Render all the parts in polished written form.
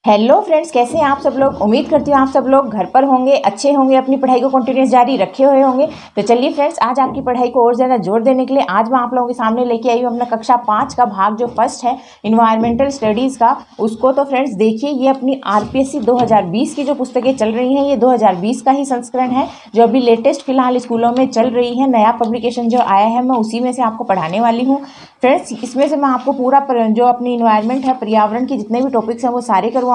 Hello friends, कैसे हैं आप सब लोग। उम्मीद करती हूँ आप सब लोग घर पर होंगे, अच्छे होंगे, अपनी पढ़ाई को कंटिन्यूस जारी रखे हुए होंगे। तो चलिए फ्रेंड्स, आज आपकी पढ़ाई को और ज़्यादा जोर देने के लिए आज मैं आप लोगों के सामने लेके आई हूँ अपना कक्षा 5 का भाग जो फर्स्ट है इन्वायरमेंटल स्टडीज़ का। उसको तो फ्रेंड्स देखिए, ये अपनी आरपीएससी 2020 की जो पुस्तकें चल रही हैं, ये 2020 का ही संस्करण है जो अभी लेटेस्ट फिलहाल स्कूलों में चल रही है। नया पब्लिकेशन जो आया है मैं उसी में से आपको पढ़ाने वाली हूँ फ्रेंड्स। इसमें से मैं आपको पूरा जो अपनी इन्वायरमेंट है, पर्यावरण के जितने भी टॉपिक्स हैं वो सारे करवाऊंगी।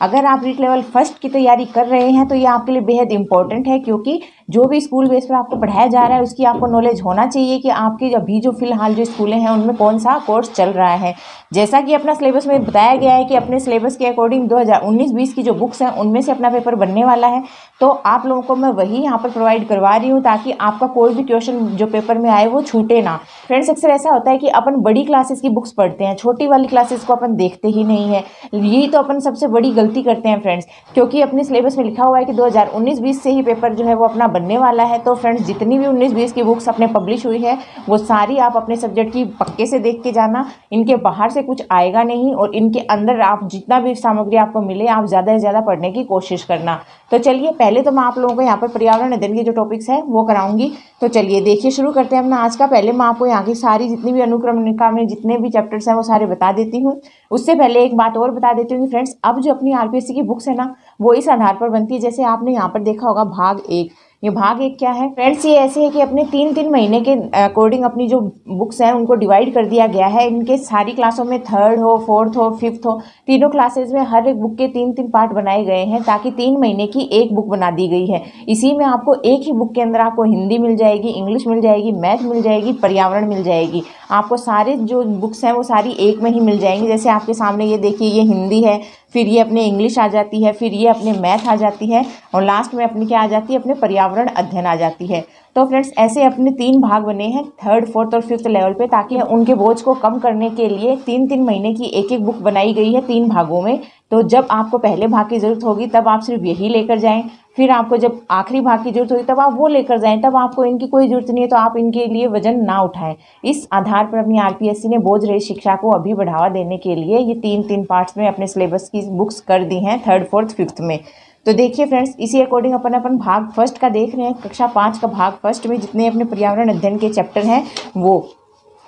अगर आप रीट लेवल फर्स्ट की तैयारी कर रहे हैं तो ये आपके लिए बेहद इंपॉर्टेंट है, क्योंकि जो भी स्कूल बेस पर आपको पढ़ाया जा रहा है उसकी आपको नॉलेज होना चाहिए कि आपके अभी जो फिलहाल जो स्कूलें हैं उनमें कौन सा कोर्स चल रहा है। जैसा कि अपना सिलेबस में बताया गया है कि अपने सिलेबस के अकॉर्डिंग 2019-20 की जो बुक्स हैं उनमें से अपना पेपर बनने वाला है, तो आप लोगों को मैं वही यहाँ पर प्रोवाइड करवा रही हूँ ताकि आपका कोई भी क्वेश्चन जो पेपर में आए वो छूटे ना। फ्रेंड्स, अक्सर ऐसा होता है कि अपन बड़ी क्लासेस की बुक्स पढ़ते हैं, छोटी वाली क्लासेस को अपन देखते ही नहीं है। यही तो अपन सबसे बड़ी गलती करते हैं फ्रेंड्स, क्योंकि अपने सिलेबस में लिखा हुआ है कि 2019-20 से ही पेपर जो है वो अपना बनने वाला है। तो फ्रेंड्स, जितनी भी 19-20 की बुक्स अपने पब्लिश हुई है वो सारी आप अपने सब्जेक्ट की पक्के से देख के जाना। इनके बाहर से कुछ आएगा नहीं और इनके अंदर आप जितना भी सामग्री आपको मिले आप ज़्यादा से ज़्यादा पढ़ने की कोशिश करना। तो चलिए, पहले तो मैं आप लोगों को यहाँ पर पर्यावरण अध्ययन के जो टॉपिक्स हैं वो कराऊंगी। तो चलिए देखिए, शुरू करते हैं अपना आज का। पहले मैं आपको यहाँ की सारी जितनी भी अनुक्रमणिका में जितने भी चैप्टर्स हैं वो सारे बता देती हूँ। उससे पहले एक बात और बता देती हूँ कि फ्रेंड्स, अब जो अपनी आरपीएससी की बुक्स है ना वो इस आधार पर बनती है। जैसे आपने यहाँ पर देखा होगा भाग 1, ये भाग 1 क्या है फ्रेंड्स, ये ऐसे है कि अपने 3-3 महीने के अकॉर्डिंग अपनी जो बुक्स हैं उनको डिवाइड कर दिया गया है। इनके सारी क्लासों में 3rd हो, 4th हो, 5th हो, तीनों क्लासेज में हर एक बुक के 3-3 पार्ट बनाए गए हैं ताकि 3 महीने की एक बुक बना दी गई है। इसी में आपको एक ही बुक के अंदर आपको हिंदी मिल जाएगी, इंग्लिश मिल जाएगी, मैथ मिल जाएगी, पर्यावरण मिल जाएगी। आपको सारे जो बुक्स हैं वो सारी एक में ही मिल जाएंगी। जैसे आपके सामने ये देखिए, ये हिंदी है, फिर ये अपने इंग्लिश आ जाती है, फिर ये अपने मैथ आ जाती है और लास्ट में अपनी क्या आ जाती है, अपने पर्यावरण अध्ययन आ जाती है। तो फ्रेंड्स, ऐसे अपने 3 भाग बने हैं 3rd, 4th और 5th लेवल पे, ताकि उनके बोझ को कम करने के लिए 3-3 महीने की एक एक बुक बनाई गई है 3 भागों में। तो जब आपको पहले भाग की जरूरत होगी तब आप सिर्फ यही लेकर जाएं, फिर आपको जब आखिरी भाग की जरूरत होगी तब आप वो लेकर जाएं, तब आपको इनकी कोई जरूरत नहीं है तो आप इनके लिए वजन ना उठाएं। इस आधार पर अपनी आरपीएससी ने बोझ रहित शिक्षा को अभी बढ़ावा देने के लिए ये 3-3 पार्ट्स में अपने सिलेबस की बुक्स कर दी हैं 3rd, 4th, 5th में। तो देखिए फ्रेंड्स, इसी अकॉर्डिंग अपन भाग फर्स्ट का देख रहे हैं। कक्षा 5 का भाग फर्स्ट में जितने अपने पर्यावरण अध्ययन के चैप्टर हैं वो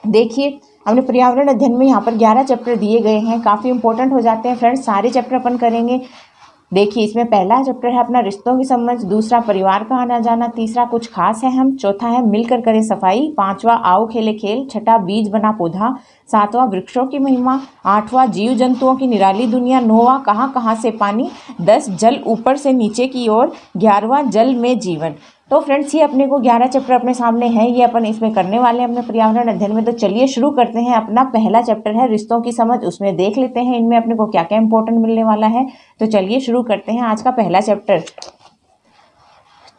देखिए। हमने पर्यावरण अध्ययन में यहाँ पर 11 चैप्टर दिए गए हैं, काफ़ी इंपॉर्टेंट हो जाते हैं फ्रेंड्स, सारे चैप्टर अपन करेंगे। देखिए, इसमें पहला चैप्टर है अपना रिश्तों की समझ, दूसरा परिवार का आना जाना, तीसरा कुछ खास है हम, चौथा है मिलकर करें सफाई, पांचवा आओ खेले खेल, छठा बीज बना पौधा, सातवां वृक्षों की महिमा, आठवां जीव जंतुओं की निराली दुनिया, नौवां कहाँ कहाँ से पानी, 10 जल ऊपर से नीचे की ओर, 11वां जल में जीवन। तो फ्रेंड्स, ये अपने को 11 चैप्टर अपने सामने हैं, ये अपन इसमें करने वाले हैं अपने पर्यावरण अध्ययन में। तो चलिए शुरू करते हैं। अपना पहला चैप्टर है रिश्तों की समझ, उसमें देख लेते हैं इनमें अपने को क्या क्या इंपॉर्टेंट मिलने वाला है। तो चलिए शुरू करते हैं आज का पहला चैप्टर।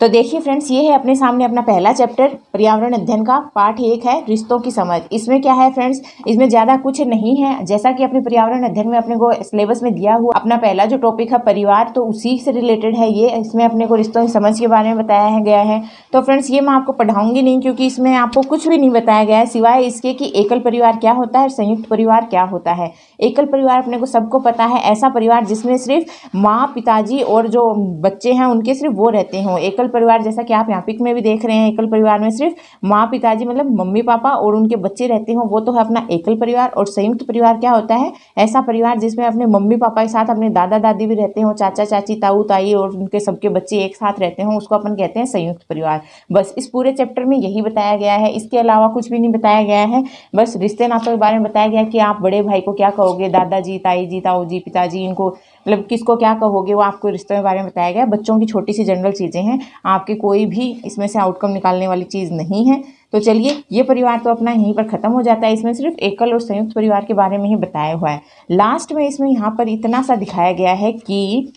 तो देखिए फ्रेंड्स, ये है अपने सामने अपना पहला चैप्टर पर्यावरण अध्ययन का पार्ट 1 है रिश्तों की समझ। इसमें क्या है फ्रेंड्स, इसमें ज़्यादा कुछ नहीं है। जैसा कि अपने पर्यावरण अध्ययन में अपने को सिलेबस में दिया हुआ अपना पहला जो टॉपिक है परिवार, तो उसी से रिलेटेड है ये। इसमें अपने को रिश्तों की समझ के बारे में बताया गया है। तो फ्रेंड्स, ये मैं आपको पढ़ाऊंगी नहीं क्योंकि इसमें आपको कुछ भी नहीं बताया गया है सिवाय इसके कि एकल परिवार क्या होता है, संयुक्त परिवार क्या होता है। एकल परिवार अपने को सबको पता है, ऐसा परिवार जिसमें सिर्फ माँ, पिताजी और जो बच्चे हैं उनके सिर्फ वो रहते हों। एकल परिवार जैसा कि आप यहाँ पिक में भी देख रहे हैं, एकल परिवार में सिर्फ माँ, पिताजी मतलब मम्मी पापा और उनके बच्चे रहते हों, वो तो है अपना एकल परिवार। और संयुक्त परिवार क्या होता है, ऐसा परिवार जिसमें अपने मम्मी पापा के साथ अपने दादा दादी भी रहते हों, चाचा चाची, ताऊ ताई और उनके सबके बच्चे एक साथ रहते हों, उसको अपन कहते हैं संयुक्त परिवार। बस इस पूरे चैप्टर में यही बताया गया है, इसके अलावा कुछ भी नहीं बताया गया है। बस रिश्ते नातों के बारे में बताया गया है कि आप बड़े भाई को क्या कहोगे, दादाजी, ताई जी, ताऊ जी, पिताजी, इनको मतलब किसको क्या कहोगे, वो आपको रिश्तों के बारे में बताया गया। बच्चों की छोटी सी जनरल चीज़ें हैं, आपके कोई भी इसमें से आउटकम निकालने वाली चीज़ नहीं है। तो चलिए, ये परिवार तो अपना यहीं पर ख़त्म हो जाता है। इसमें सिर्फ एकल और संयुक्त परिवार के बारे में ही बताया हुआ है। लास्ट में इसमें यहाँ पर इतना सा दिखाया गया है कि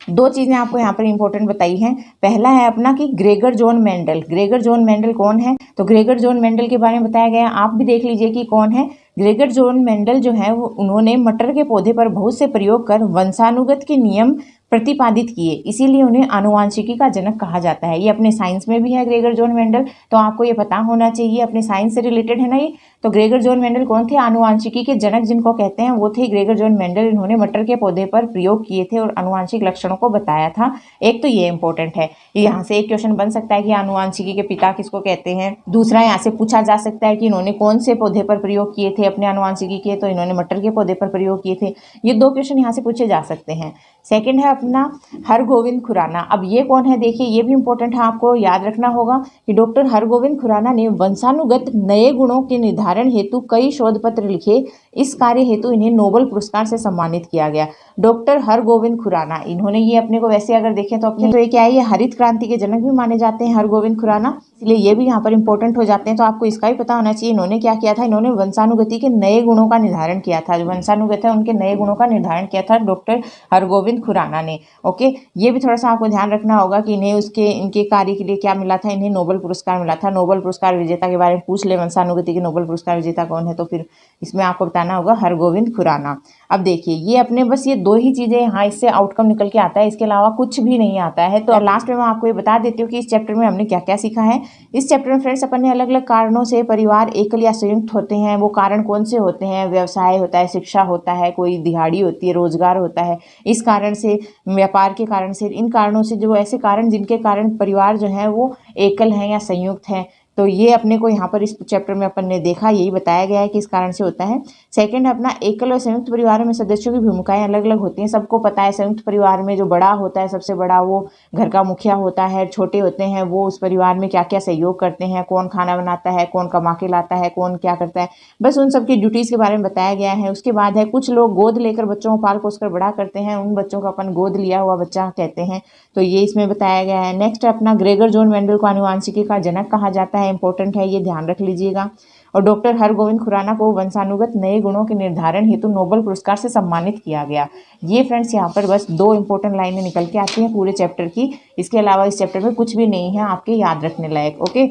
2 चीज़ें आपको यहाँ पर इंपॉर्टेंट बताई हैं। पहला है अपना कि Gregor John Mendel. Gregor John Mendel कौन है, तो ग्रेगर जॉन मेंडल के बारे में बताया गया। आप भी देख लीजिए कि कौन है। ग्रेगर जॉन मेंडल जो है वो उन्होंने मटर के पौधे पर बहुत से प्रयोग कर वंशानुगत के नियम प्रतिपादित किए, इसीलिए उन्हें आनुवांशिकी का जनक कहा जाता है। ये अपने साइंस में भी है ग्रेगर जॉन मेंडल, तो आपको ये पता होना चाहिए, अपने साइंस से रिलेटेड है ना ये। तो ग्रेगर जॉन मेंडल कौन थे? आनुवांशिकी के जनक जिनको कहते हैं वो थे ग्रेगर जॉन मेंडल। इन्होंने मटर के पौधे पर प्रयोग किए थे और आनुवांशिक लक्षणों को बताया था। एक तो ये इंपॉर्टेंट है, यहाँ से एक क्वेश्चन बन सकता है कि आनुवांशिकी के पिता किसको कहते हैं। दूसरा यहाँ से पूछा जा सकता है कि इन्होंने कौन से पौधे पर प्रयोग किए थे अपने आनुवांशिकी के, तो इन्होंने मटर के पौधे पर प्रयोग किए थे। ये 2 क्वेश्चन यहाँ से पूछे जा सकते हैं। सेकंड है अपना हरगोविंद खुराना। अब ये कौन है? देखिए ये भी इंपॉर्टेंट है, आपको याद रखना होगा कि डॉक्टर हरगोविंद खुराना ने वंशानुगत नए गुणों के निर्धारण हेतु कई शोध पत्र लिखे। इस कार्य हेतु इन्हें नोबेल पुरस्कार से सम्मानित किया गया। डॉक्टर हरगोविंद खुराना, इन्होंने ये अपने को वैसे अगर देखें तो अपने तो ये क्या है, ये हरित क्रांति के जनक भी माने जाते हैं हरगोविंद खुराना, इसलिए ये भी यहाँ पर इंपॉर्टेंट हो जाते हैं। तो आपको इसका भी पता होना चाहिए इन्होंने क्या किया था, इन्होंने वंशानुगति के नए गुणों का निर्धारण किया था। जो वंशानुगत है उनके नए गुणों का निर्धारण किया था डॉक्टर हरगोविंद खुराना ने। ओके, ये भी थोड़ा सा आपको ध्यान रखना होगा कि इन्हें इनके कार्य के लिए क्या मिला था, इन्हें नोबेल पुरस्कार मिला था। नोबेल पुरस्कार विजेता के बारे में पूछ ले, वंशानुगति के नोबेल पुरस्कार विजेता कौन है, तो फिर इसमें आपको बताना होगा हरगोविंद खुराना। अब देखिए ये अपने बस ये 2 ही चीजें यहाँ इससे आउटकम निकल के आता है, इसके अलावा कुछ भी नहीं आता है। तो लास्ट में मैं आपको ये बता देती हूँ कि इस चैप्टर में हमने क्या क्या सीखा है। इस चैप्टर में फ्रेंड्स अपन ने अलग अलग कारणों से परिवार एकल या संयुक्त होते हैं। वो कारण कौन से होते हैं? व्यवसाय होता है, शिक्षा होता है, कोई दिहाड़ी होती है, रोजगार होता है, इस कारण से, व्यापार के कारण से, इन कारणों से, जो ऐसे कारण जिनके कारण परिवार जो है वो एकल है या संयुक्त है। तो ये अपने को यहाँ पर इस चैप्टर में अपन ने देखा, यही बताया गया है कि इस कारण से होता है। सेकंड है अपना एकल और संयुक्त परिवारों में सदस्यों की भूमिकाएं अलग अलग होती हैं। सबको पता है संयुक्त परिवार में जो बड़ा होता है, सबसे बड़ा, वो घर का मुखिया होता है। छोटे होते हैं वो उस परिवार में क्या क्या सहयोग करते हैं, कौन खाना बनाता है, कौन कमा के लाता है, कौन क्या करता है, बस उन सबकी ड्यूटीज़ के बारे में बताया गया है। उसके बाद है कुछ लोग गोद लेकर बच्चों को पाल पोस कर बड़ा करते हैं, उन बच्चों को अपन गोद लिया हुआ बच्चा कहते हैं। तो ये इसमें बताया गया है। नेक्स्ट अपना ग्रेगर जॉन मेंडल को आनुवांशिकी का जनक कहा जाता है, इंपॉर्टेंट है, ये ध्यान रख लीजिएगा। और डॉक्टर हरगोविंद खुराना को वंशानुगत नए गुणों के निर्धारण हेतु नोबेल पुरस्कार से सम्मानित किया गया। ये फ्रेंड्स यहाँ पर बस 2 इंपॉर्टेंट लाइनें निकल के आती हैं पूरे चैप्टर की। इसके अलावा इस चैप्टर में कुछ भी नहीं है आपके याद रखने लायक। ओके,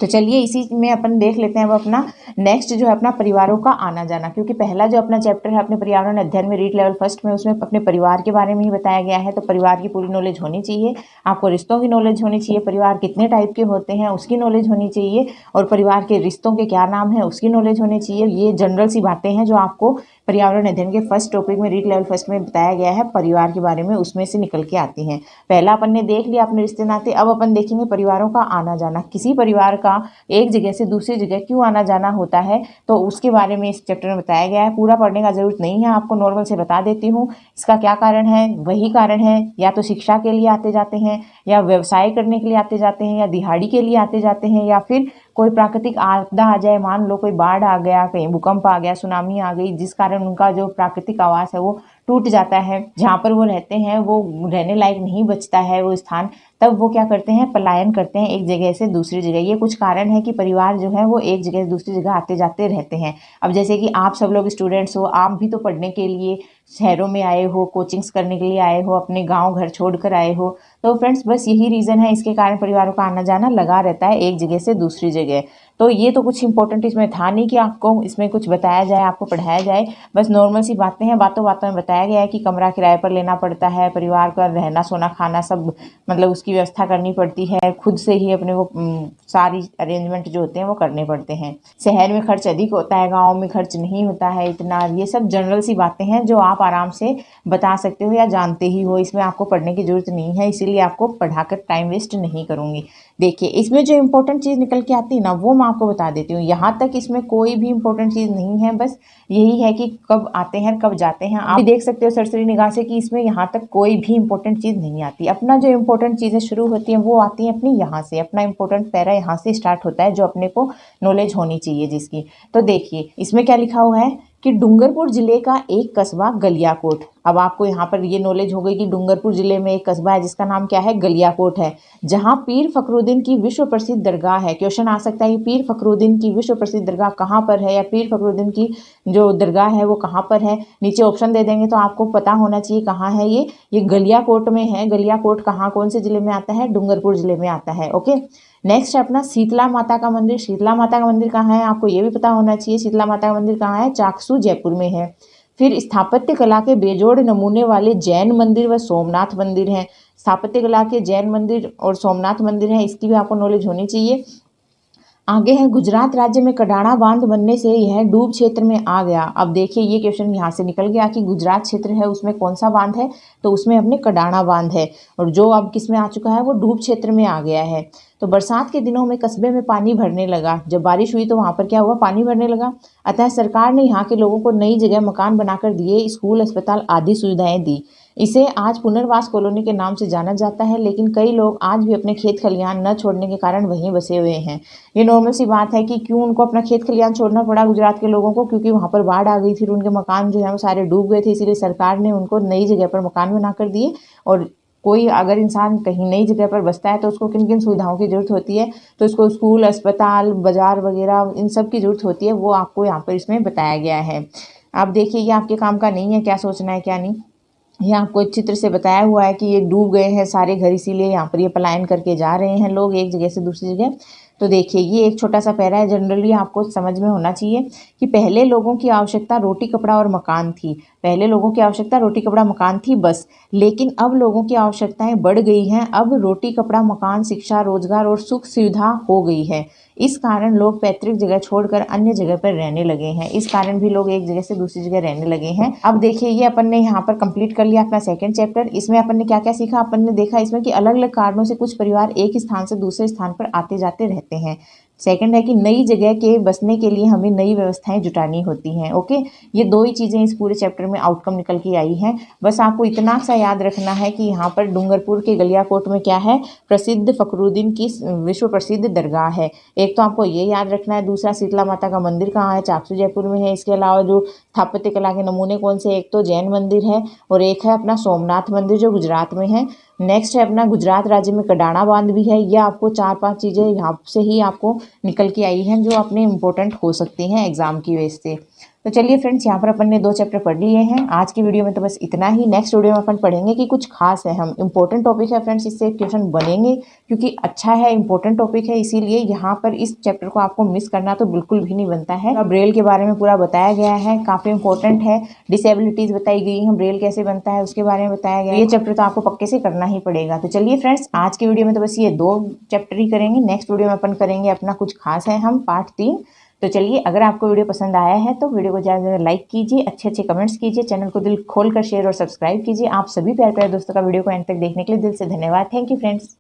तो चलिए इसी में अपन देख लेते हैं अब अपना नेक्स्ट जो है अपना परिवारों का आना जाना। क्योंकि पहला जो अपना चैप्टर है अपने पर्यावरण अध्ययन में रीड लेवल फर्स्ट में, उसमें अपने परिवार के बारे में ही बताया गया है। तो परिवार की पूरी नॉलेज होनी चाहिए, आपको रिश्तों की नॉलेज होनी चाहिए, परिवार कितने टाइप के होते हैं उसकी नॉलेज होनी चाहिए, और परिवार के रिश्तों के क्या नाम है उसकी नॉलेज होनी चाहिए। ये जनरल सी बातें हैं जो आपको पर्यावरण अध्ययन के फर्स्ट टॉपिक में रीड लेवल फर्स्ट में बताया गया है परिवार के बारे में, उसमें से निकल के आती हैं। पहला अपन ने देख लिया अपने रिश्ते नाते। अब अपन देखेंगे परिवारों का आना जाना। किसी परिवार का एक जगह से दूसरी जगह क्यों आना जाना होता है, तो उसके बारे में इस चैप्टर में बताया गया है। पूरा पढ़ने का जरूरत नहीं है, आपको नॉर्मल से बता देती हूँ। इसका क्या कारण है? वही कारण है, या तो शिक्षा के लिए आते जाते हैं, या व्यवसाय करने के लिए आते जाते हैं, या दिहाड़ी के लिए आते जाते हैं, या फिर कोई प्राकृतिक आपदा आ जाए, मान लो कोई बाढ़ आ गया, कहीं भूकंप आ गया, सुनामी आ गई, जिस कारण उनका जो प्राकृतिक आवास है वो टूट जाता है, जहाँ पर वो रहते हैं वो रहने लायक नहीं बचता है वो स्थान, तब वो क्या करते हैं? पलायन करते हैं एक जगह से दूसरी जगह। ये कुछ कारण है कि परिवार जो है वो एक जगह से दूसरी जगह आते जाते रहते हैं। अब जैसे कि आप सब लोग स्टूडेंट्स हो, आप भी तो पढ़ने के लिए शहरों में आए हो, कोचिंग्स करने के लिए आए हो, अपने गांव घर छोड़कर आए हो। तो फ्रेंड्स बस यही रीज़न है, इसके कारण परिवारों का आना जाना लगा रहता है एक जगह से दूसरी जगह। तो ये तो कुछ इंपॉर्टेंट इसमें था नहीं कि आपको इसमें कुछ बताया जाए, आपको पढ़ाया जाए, बस नॉर्मल सी बातें हैं। बातों बातों में बताया गया है कि कमरा किराए पर लेना पड़ता है, परिवार का रहना सोना खाना सब मतलब उसकी व्यवस्था करनी पड़ती है, खुद से ही अपने को सारी अरेंजमेंट जो होते हैं वो करने पड़ते हैं। शहर में खर्च अधिक होता है, गाँव में खर्च नहीं होता है इतना। ये सब जनरल सी बातें हैं जो आप आराम से बता सकते हो या जानते ही हो, इसमें आपको पढ़ने की जरूरत नहीं है, इसीलिए आपको पढ़ाकर टाइम वेस्ट नहीं करूँगी। देखिए इसमें जो इंपॉर्टेंट चीज़ निकल के आती है ना वो मैं आपको बता देती हूँ। यहाँ तक इसमें कोई भी इंपॉर्टेंट चीज़ नहीं है, बस यही है कि कब आते हैं कब जाते हैं। आप भी देख सकते हो सरसरी निगाह से कि इसमें यहाँ तक कोई भी इंपॉर्टेंट चीज़ नहीं आती। अपना जो इंपॉर्टेंट चीज़ें शुरू होती हैं वो आती हैं अपनी यहाँ से, अपना इंपॉर्टेंट पैरा यहाँ से स्टार्ट होता है जो अपने को नॉलेज होनी चाहिए जिसकी। तो देखिए इसमें क्या लिखा हुआ है कि डूंगरपुर जिले का एक कस्बा गलियाकोट। अब आपको यहाँ पर ये नॉलेज हो गई कि डूंगरपुर जिले में एक कस्बा है जिसका नाम क्या है? गलियाकोट है, जहाँ पीर फखरुद्दीन की विश्व प्रसिद्ध दरगाह है। क्वेश्चन आ सकता है कि पीर फखरुद्दीन की विश्व प्रसिद्ध दरगाह कहाँ पर है, या पीर फखरुद्दीन की जो दरगाह है वो कहाँ पर है। नीचे ऑप्शन दे देंगे तो आपको पता होना चाहिए कहाँ है ये गलियाकोट में है। गलियाकोट कहाँ कौन से जिले में आता है? डूंगरपुर जिले में आता है। ओके, नेक्स्ट अपना शीतला माता का मंदिर। शीतला माता का मंदिर कहाँ है? आपको ये भी पता होना चाहिए। शीतला माता का मंदिर कहाँ है? चाकसू जयपुर में है। फिर स्थापत्य कला के बेजोड़ नमूने वाले जैन मंदिर व सोमनाथ मंदिर हैं। स्थापत्य कला के जैन मंदिर और सोमनाथ मंदिर हैं, इसकी भी आपको नॉलेज होनी चाहिए। आगे है गुजरात राज्य में कडाणा बांध बनने से यह डूब क्षेत्र में आ गया। अब देखिए ये क्वेश्चन यहाँ से निकल गया कि गुजरात क्षेत्र है उसमें कौन सा बांध है, तो उसमें अपने कडाणा बांध है, और जो अब किस में आ चुका है वो डूब क्षेत्र में आ गया है। तो बरसात के दिनों में कस्बे में पानी भरने लगा। जब बारिश हुई तो वहाँ पर क्या हुआ, पानी भरने लगा। अतः सरकार ने यहाँ के लोगों को नई जगह मकान बनाकर दिए, स्कूल अस्पताल आदि सुविधाएं दी। इसे आज पुनर्वास कॉलोनी के नाम से जाना जाता है, लेकिन कई लोग आज भी अपने खेत खलिहान न छोड़ने के कारण वहीं बसे हुए हैं। ये नॉर्मल सी बात है कि क्यों उनको अपना खेत खलिहान छोड़ना पड़ा गुजरात के लोगों को, क्योंकि वहाँ पर बाढ़ आ गई थी, उनके मकान जो है वो सारे डूब गए थे, इसीलिए सरकार ने उनको नई जगह पर मकान बनाकर दिए। और कोई अगर इंसान कहीं नई जगह पर बसता है तो उसको किन किन सुविधाओं की जरूरत होती है, तो उसको स्कूल, अस्पताल, बाजार वगैरह इन सब की जरूरत होती है, वो आपको यहाँ पर इसमें बताया गया है। आप देखिए ये आपके काम का नहीं है क्या सोचना है क्या नहीं, ये आपको एक चित्र से बताया हुआ है कि ये डूब गए हैं सारे घर, इसीलिए यहाँ पर ये पलायन करके जा रहे हैं लोग एक जगह से दूसरी जगह। तो देखिए ये एक छोटा सा पैरा है, जनरली आपको समझ में होना चाहिए कि पहले लोगों की आवश्यकता रोटी कपड़ा और मकान थी। पहले लोगों की आवश्यकता रोटी कपड़ा मकान थी बस, लेकिन अब लोगों की आवश्यकताएं बढ़ गई हैं। अब रोटी कपड़ा मकान, शिक्षा, रोजगार और सुख सुविधा हो गई है। इस कारण लोग पैतृक जगह छोड़कर अन्य जगह पर रहने लगे हैं। इस कारण भी लोग एक जगह से दूसरी जगह रहने लगे हैं। अब देखिए ये अपन ने यहाँ पर कंप्लीट कर लिया अपना सेकंड चैप्टर। इसमें अपन ने क्या क्या सीखा, अपन ने देखा इसमें कि अलग अलग कारणों से कुछ परिवार एक स्थान से दूसरे स्थान पर आते जाते रहते हैं। सेकंड है कि नई जगह के बसने के लिए हमें नई व्यवस्थाएं जुटानी होती हैं। ओके, ये दो ही चीज़ें इस पूरे चैप्टर में आउटकम निकल के आई हैं। बस आपको इतना सा याद रखना है कि यहाँ पर डूंगरपुर के गलियाकोट में क्या है, प्रसिद्ध फखरुद्दीन की विश्व प्रसिद्ध दरगाह है। एक तो आपको ये याद रखना है, दूसरा शीतला माता का मंदिर कहाँ है, चाकसू जयपुर में है। इसके अलावा जो स्थापत्य कला के नमूने कौन से, एक तो जैन मंदिर है और एक है अपना सोमनाथ मंदिर जो गुजरात में है। नेक्स्ट है अपना गुजरात राज्य में कडाणा बांध भी है। ये आपको 4-5 चीज़ें यहाँ से ही आपको निकल के आई हैं जो अपने इम्पोर्टेंट हो सकती हैं एग्जाम की वजह से। तो चलिए फ्रेंड्स, यहाँ पर अपन ने 2 चैप्टर पढ़ लिए हैं। आज की वीडियो में तो बस इतना ही। नेक्स्ट वीडियो में अपन पढ़ेंगे कि कुछ खास है, हम इंपॉर्टेंट टॉपिक है फ्रेंड्स, इससे क्वेश्चन बनेंगे क्योंकि अच्छा है, इंपॉर्टेंट टॉपिक है, इसीलिए यहाँ पर इस चैप्टर को आपको मिस करना तो बिल्कुल भी नहीं बनता है। ब्रेल के बारे में पूरा बताया गया है, काफ़ी इंपॉर्टेंट है। डिसेबिलिटीज़ बताई गई हैं, ब्रेल कैसे बनता है उसके बारे में बताया गया है। ये चैप्टर तो आपको पक्के से करना ही पड़ेगा। तो चलिए फ्रेंड्स, आज की वीडियो में तो बस ये 2 चैप्टर ही करेंगे। नेक्स्ट वीडियो में अपन करेंगे अपना कुछ खास है हम पार्ट 3। तो चलिए, अगर आपको वीडियो पसंद आया है तो वीडियो को ज़्यादा से ज़्यादा लाइक कीजिए, अच्छे अच्छे कमेंट्स कीजिए, चैनल को दिल खोल कर शेयर और सब्सक्राइब कीजिए। आप सभी प्यारे प्यारे दोस्तों का वीडियो को एंड तक देखने के लिए दिल से धन्यवाद। Thank you friends.